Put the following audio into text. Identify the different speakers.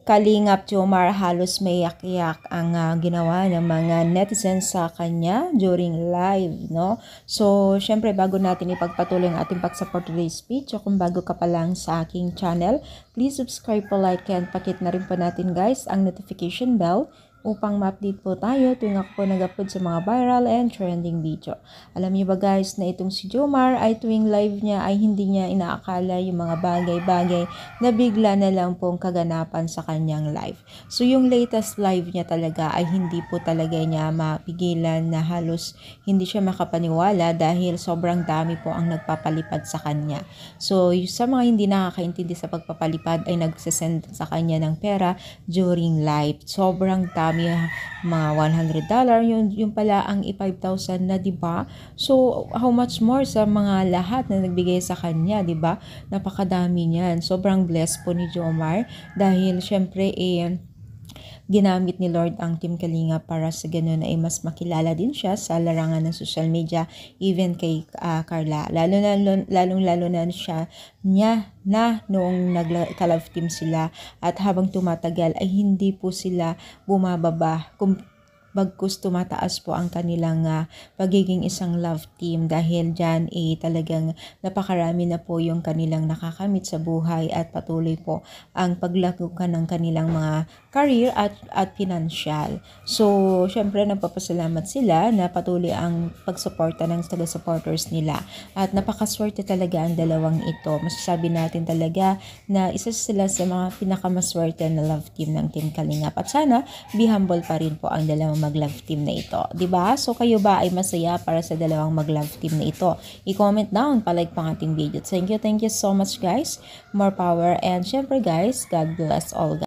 Speaker 1: Kalingap Jomar, halos may yak-yak ang ginawa ng mga netizens sa kanya during live, no? So, syempre bago natin ipagpatuloy ang ating pag-support today's speech, o kung bago ka pa lang sa aking channel, please subscribe po, like, and pakit na rin po natin guys ang notification bell upang ma-update po tayo tuwing ako po nag-upload sa mga viral and trending video. Alam niyo ba guys na itong si Jomar ay tuwing live niya ay hindi niya inaakala yung mga bagay-bagay na bigla na lang pong kaganapan sa kanyang live. So yung latest live niya talaga ay hindi po talaga niya mapigilan na halos hindi siya makapaniwala dahil sobrang dami po ang nagpapalipad sa kanya. So sa mga hindi nakakaintindi sa pagpapalipad ay nagsasend sa kanya ng pera during live. Sobrang dami, mga $100, yun pala ang 5,000 na, 'di ba? So how much more sa mga lahat na nagbigay sa kanya, 'di ba? Napakadami niyan. Sobrang blessed po ni Jomar dahil syempre ginamit ni Lord ang Team Kalinga para sa ganun ay mas makilala din siya sa larangan ng social media, even kay Carla. Lalo na siya na noong nagka-love team sila at habang tumatagal ay hindi po sila bumababa. Bagkus tumataas po ang kanilang pagiging isang love team dahil dyan talagang napakarami na po yung kanilang nakakamit sa buhay at patuloy po ang paglakukan ng kanilang mga career at financial. So, syempre nagpapasalamat sila na patuloy ang pagsuporta ng taga-supporters nila at napakaswerte talaga ang dalawang ito. Masasabi natin talaga na isa sila sa mga pinakamaswerte na love team ng Team Kalingap at sana be humble pa rin po ang dalawang mag-love team na ito, 'di ba? So kayo ba ay masaya para sa dalawang mag-love team na ito? I-comment down, pa-like pang ating video. Thank you so much guys. More power and syempre guys, God bless all guys.